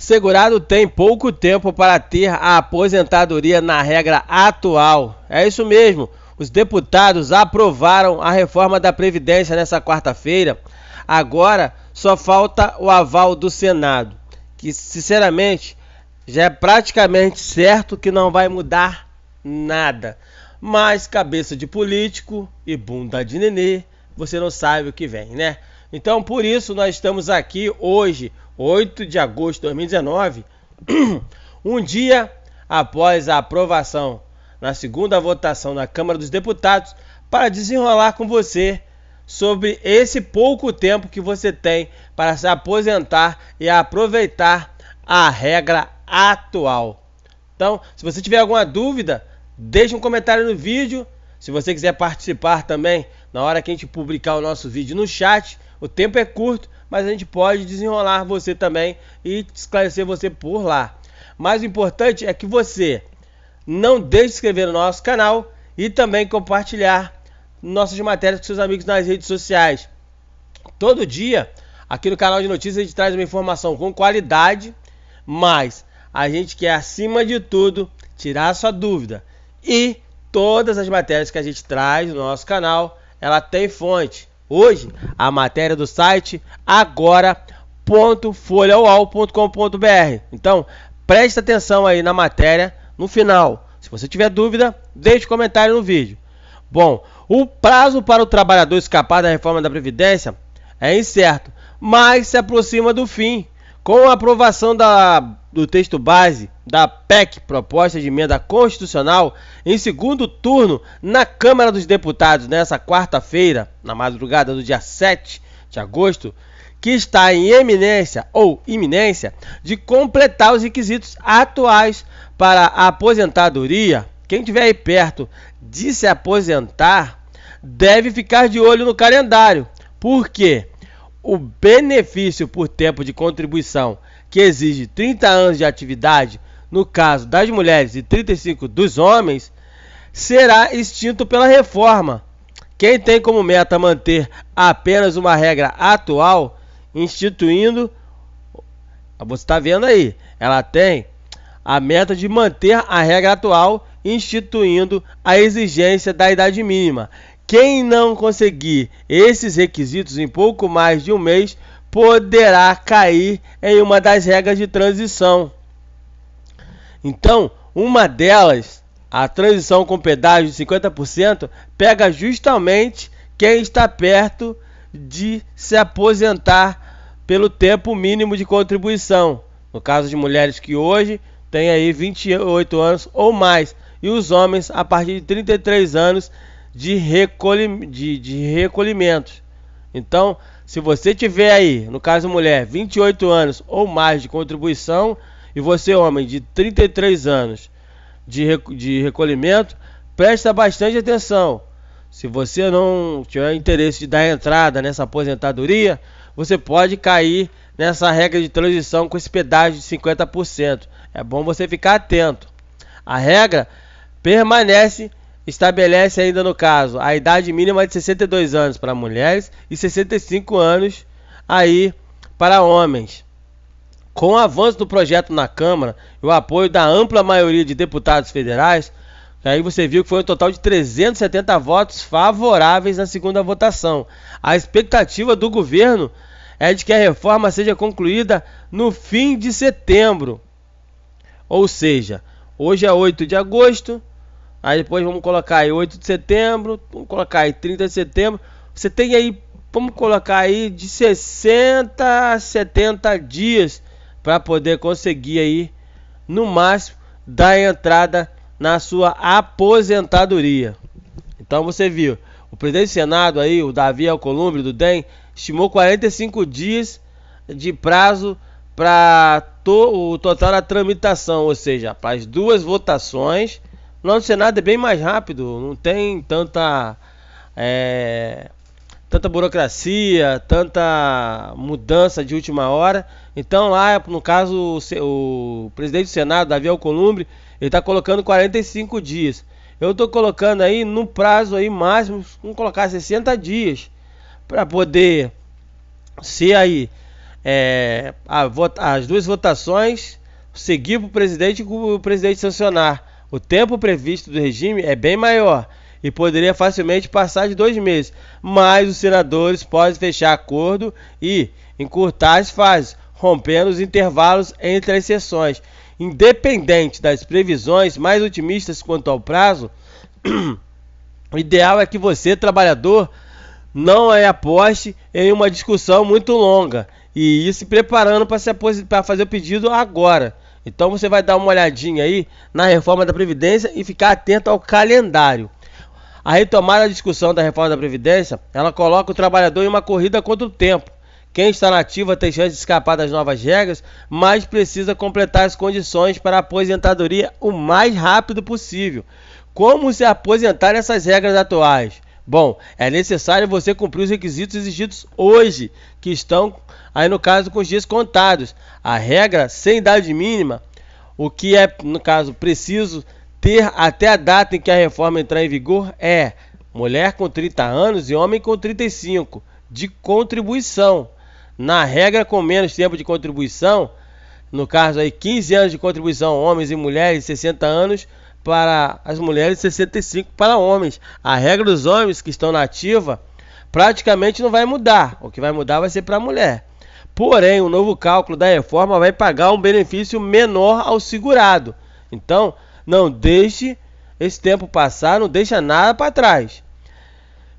Segurado tem pouco tempo para ter a aposentadoria na regra atual. É isso mesmo. Os deputados aprovaram a reforma da Previdência nesta quarta-feira. Agora só falta o aval do Senado, que sinceramente já é praticamente certo que não vai mudar nada. Mas cabeça de político e bunda de nenê, você não sabe o que vem, né? Então por isso nós estamos aqui hoje, 8 de agosto de 2019, um dia após a aprovação na segunda votação na Câmara dos Deputados, para desenrolar com você sobre esse pouco tempo que você tem para se aposentar e aproveitar a regra atual. Então, se você tiver alguma dúvida, deixe um comentário no vídeo. Se você quiser participar também, na hora que a gente publicar o nosso vídeo no chat, o tempo é curto, mas a gente pode desenrolar você também e esclarecer você por lá. Mas o importante é que você não deixe de se inscrever no nosso canal e também compartilhar nossas matérias com seus amigos nas redes sociais. Todo dia, aqui no canal de notícias, a gente traz uma informação com qualidade, mas a gente quer, acima de tudo, tirar a sua dúvida. E todas as matérias que a gente traz no nosso canal, ela tem fonte. Hoje, a matéria do site agora.folhauol.com.br. Então, preste atenção aí na matéria no final. Se você tiver dúvida, deixe um comentário no vídeo. Bom, o prazo para o trabalhador escapar da reforma da Previdência é incerto, mas se aproxima do fim. Com a aprovação do texto base da PEC, Proposta de Emenda Constitucional, em segundo turno na Câmara dos Deputados nessa quarta-feira, na madrugada do dia 7 de agosto, que está em iminência de completar os requisitos atuais para a aposentadoria. Quem estiver aí perto de se aposentar deve ficar de olho no calendário, porque o benefício por tempo de contribuição, que exige 30 anos de atividade, no caso das mulheres e 35 dos homens, será extinto pela reforma. Quem tem como meta manter apenas uma regra atual, instituindo, você está vendo aí, ela tem a meta de manter a regra atual, instituindo a exigência da idade mínima. Quem não conseguir esses requisitos em pouco mais de um mês poderá cair em uma das regras de transição. Então, uma delas, a transição com pedágio de 50%, pega justamente quem está perto de se aposentar pelo tempo mínimo de contribuição. No caso de mulheres que hoje têm aí 28 anos ou mais, e os homens a partir de 33 anos de recolhimentos. Então, se você tiver aí, no caso mulher, 28 anos ou mais de contribuição, e você homem de 33 anos de recolhimento, presta bastante atenção. Se você não tiver interesse de dar entrada nessa aposentadoria, você pode cair nessa regra de transição com esse pedágio de 50%. É bom você ficar atento. A regra estabelece ainda no caso a idade mínima de 62 anos para mulheres e 65 anos aí para homens. Com o avanço do projeto na Câmara e o apoio da ampla maioria de deputados federais, aí você viu que foi um total de 370 votos favoráveis na segunda votação. A expectativa do governo é de que a reforma seja concluída no fim de setembro. Ou seja, hoje é 8 de agosto, aí depois vamos colocar aí 8 de setembro, vamos colocar aí 30 de setembro. Você tem aí, vamos colocar aí de 60 a 70 dias para poder conseguir aí, no máximo, dar entrada na sua aposentadoria. Então você viu, o presidente do Senado aí, o Davi Alcolumbre do DEM, estimou 45 dias de prazo para o total da tramitação, ou seja, para as duas votações. No Senado é bem mais rápido, não tem tanta burocracia, tanta mudança de última hora. Então lá, no caso, o presidente do Senado, Davi Alcolumbre, ele está colocando 45 dias. Eu estou colocando aí no prazo aí máximo, vamos colocar 60 dias, para poder ser aí as duas votações, seguir para o presidente e o presidente sancionar. O tempo previsto do regime é bem maior e poderia facilmente passar de 2 meses, mas os senadores podem fechar acordo e encurtar as fases, rompendo os intervalos entre as sessões. Independente das previsões mais otimistas quanto ao prazo, o ideal é que você, trabalhador, não aposte em uma discussão muito longa e ir se preparando para fazer o pedido agora. Então você vai dar uma olhadinha aí na reforma da Previdência e ficar atento ao calendário. A retomada da discussão da reforma da Previdência, ela coloca o trabalhador em uma corrida contra o tempo. Quem está na ativa tem chance de escapar das novas regras, mas precisa completar as condições para a aposentadoria o mais rápido possível. Como se aposentar nessas regras atuais? Bom, é necessário você cumprir os requisitos exigidos hoje, que estão aí no caso com os dias contados. A regra sem idade mínima, o que é no caso preciso ter até a data em que a reforma entrar em vigor é mulher com 30 anos e homem com 35 de contribuição. Na regra com menos tempo de contribuição, no caso aí 15 anos de contribuição homens e mulheres, 60 anos para as mulheres, 65 para homens. A regra dos homens que estão na ativa praticamente não vai mudar. O que vai mudar vai ser para a mulher. Porém, o novo cálculo da reforma vai pagar um benefício menor ao segurado. Então, não deixe esse tempo passar, não deixa nada para trás.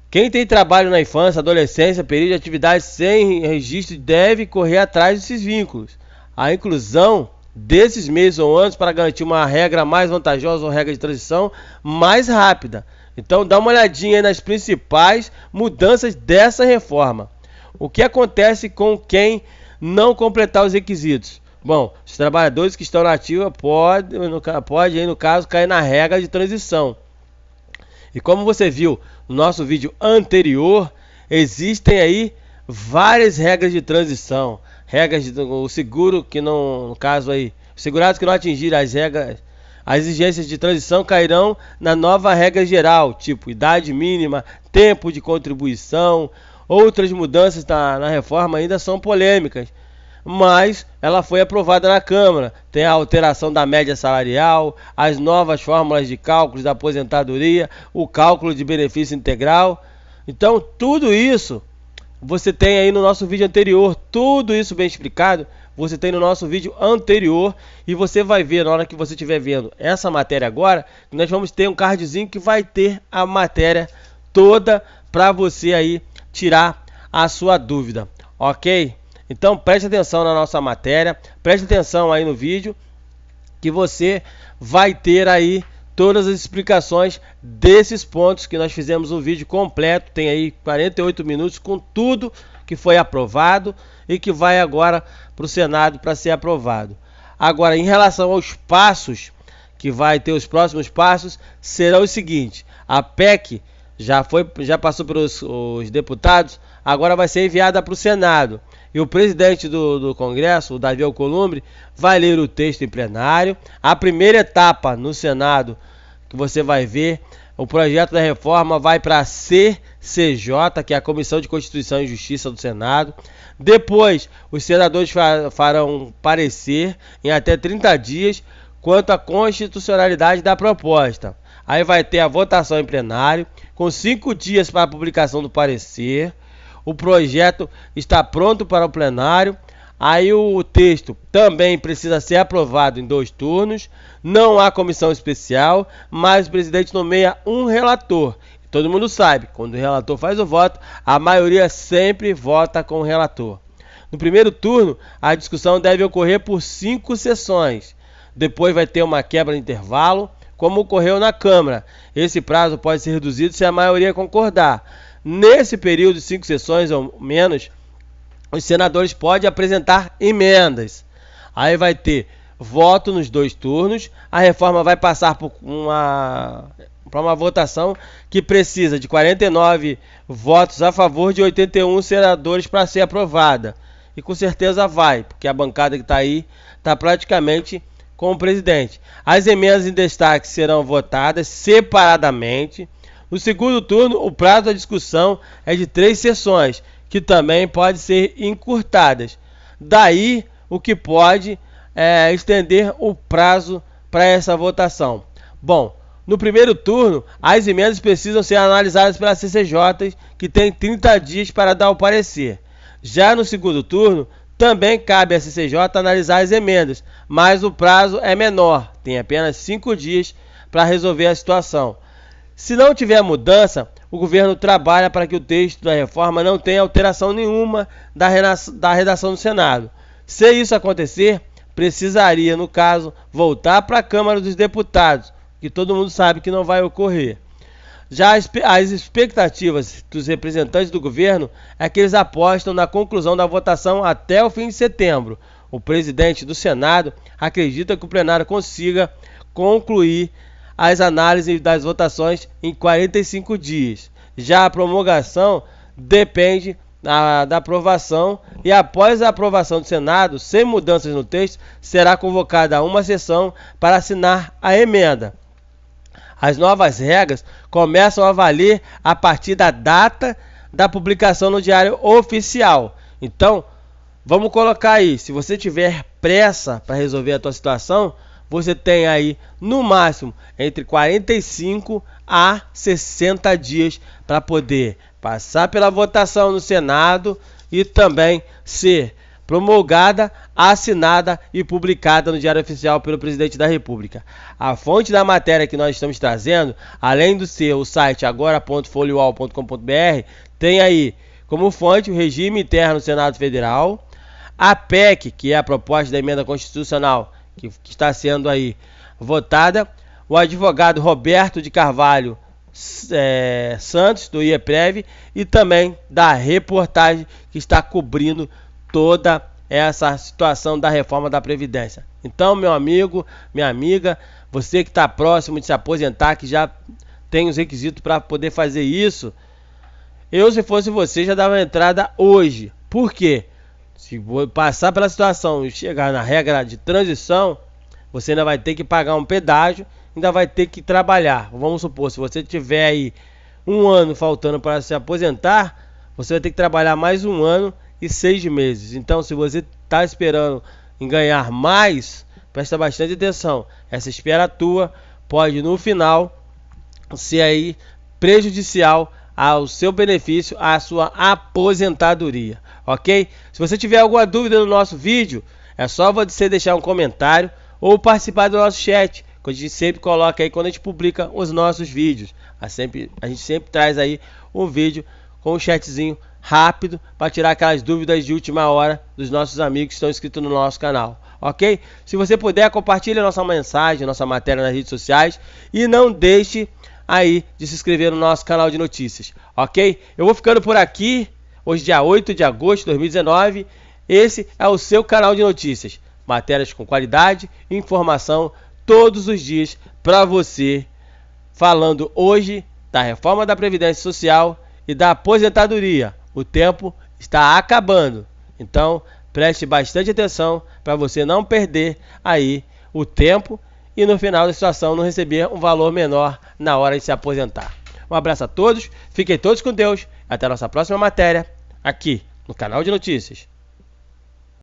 Quem tem trabalho na infância, adolescência, período de atividade sem registro deve correr atrás desses vínculos. A inclusão desses meses ou anos para garantir uma regra mais vantajosa ou regra de transição mais rápida. Então dá uma olhadinha aí nas principais mudanças dessa reforma. O que acontece com quem não completar os requisitos? Bom, os trabalhadores que estão na ativa pode aí, no caso, cair na regra de transição. E como você viu no nosso vídeo anterior, existem aí várias regras de transição. Regras o seguro que não, no caso aí, os segurados que não atingirem as regras, as exigências de transição cairão na nova regra geral, tipo idade mínima, tempo de contribuição. Outras mudanças na reforma ainda são polêmicas, mas ela foi aprovada na Câmara. Tem a alteração da média salarial, as novas fórmulas de cálculos da aposentadoria, o cálculo de benefício integral. Então tudo isso você tem aí no nosso vídeo anterior, tudo isso bem explicado, você tem no nosso vídeo anterior e você vai ver na hora que você estiver vendo essa matéria agora, que nós vamos ter um cardzinho que vai ter a matéria toda para você aí tirar a sua dúvida, ok? Então preste atenção na nossa matéria, preste atenção aí no vídeo, que você vai ter aí todas as explicações desses pontos que nós fizemos um vídeo completo. Tem aí 48 minutos com tudo que foi aprovado e que vai agora para o Senado para ser aprovado. Agora, em relação aos passos, que vai ter os próximos passos, serão os seguintes: a PEC já passou pelos os deputados, agora vai ser enviada para o Senado. E o presidente do Congresso, o Davi Alcolumbre, vai ler o texto em plenário. A primeira etapa no Senado, que você vai ver, o projeto da reforma vai para a CCJ, que é a Comissão de Constituição e Justiça do Senado. Depois, os senadores farão parecer em até 30 dias quanto à constitucionalidade da proposta. Aí vai ter a votação em plenário, com 5 dias para a publicação do parecer. O projeto está pronto para o plenário. Aí o texto também precisa ser aprovado em 2 turnos. Não há comissão especial, mas o presidente nomeia um relator. Todo mundo sabe, quando o relator faz o voto, a maioria sempre vota com o relator. No primeiro turno, a discussão deve ocorrer por 5 sessões. Depois vai ter uma quebra de intervalo, como ocorreu na Câmara. Esse prazo pode ser reduzido se a maioria concordar. Nesse período de 5 sessões ou menos, os senadores podem apresentar emendas. Aí vai ter voto nos 2 turnos. A reforma vai passar por uma votação que precisa de 49 votos a favor de 81 senadores para ser aprovada. E com certeza vai, porque a bancada que está aí está praticamente com o presidente. As emendas em destaque serão votadas separadamente. No segundo turno, o prazo da discussão é de 3 sessões, que também podem ser encurtadas. Daí o que pode estender o prazo para essa votação. Bom, no primeiro turno, as emendas precisam ser analisadas pela CCJ, que tem 30 dias para dar o parecer. Já no segundo turno, também cabe à CCJ analisar as emendas, mas o prazo é menor, tem apenas 5 dias para resolver a situação. Se não tiver mudança, o governo trabalha para que o texto da reforma não tenha alteração nenhuma da redação do Senado. Se isso acontecer, precisaria, no caso, voltar para a Câmara dos Deputados, que todo mundo sabe que não vai ocorrer. Já as expectativas dos representantes do governo é que eles apostam na conclusão da votação até o fim de setembro. O presidente do Senado acredita que o plenário consiga concluir as análises das votações em 45 dias. Já a promulgação depende da aprovação e após a aprovação do Senado, sem mudanças no texto, será convocada uma sessão para assinar a emenda. As novas regras começam a valer a partir da data da publicação no Diário Oficial. Então, vamos colocar aí, se você tiver pressa para resolver a tua situação, você tem aí, no máximo, entre 45 a 60 dias para poder passar pela votação no Senado e também ser promulgada, assinada e publicada no Diário Oficial pelo Presidente da República. A fonte da matéria que nós estamos trazendo, além do ser o site agora.foliuol.com.br, tem aí como fonte o regime interno do Senado Federal, a PEC, que é a proposta da emenda constitucional que está sendo aí votada, o advogado Roberto de Carvalho Santos, do IEPREV, e também da reportagem que está cobrindo toda essa situação da reforma da Previdência. Então, meu amigo, minha amiga, você que está próximo de se aposentar, que já tem os requisitos para poder fazer isso, eu, se fosse você, já dava entrada hoje. Por quê? Se passar pela situação e chegar na regra de transição, você ainda vai ter que pagar um pedágio, ainda vai ter que trabalhar. Vamos supor, se você tiver aí um ano faltando para se aposentar, você vai ter que trabalhar mais um ano e 6 meses. Então, se você está esperando em ganhar mais, presta bastante atenção. Essa espera tua pode, no final, ser aí prejudicial ao seu benefício, à sua aposentadoria, ok? Se você tiver alguma dúvida no nosso vídeo, é só você deixar um comentário ou participar do nosso chat, que a gente sempre coloca aí quando a gente publica os nossos vídeos. A gente sempre traz aí um vídeo com um chatzinho rápido para tirar aquelas dúvidas de última hora dos nossos amigos que estão inscritos no nosso canal, ok? Se você puder, compartilhe a nossa mensagem, nossa matéria nas redes sociais e não deixe aí de se inscrever no nosso canal de notícias, ok? Eu vou ficando por aqui, hoje dia 8 de agosto de 2019, esse é o seu canal de notícias, matérias com qualidade e informação todos os dias para você, falando hoje da reforma da Previdência Social e da aposentadoria. O tempo está acabando, então preste bastante atenção para você não perder aí o tempo e no final da situação não receber um valor menor na hora de se aposentar. Um abraço a todos, fiquem todos com Deus, até a nossa próxima matéria aqui no canal de notícias.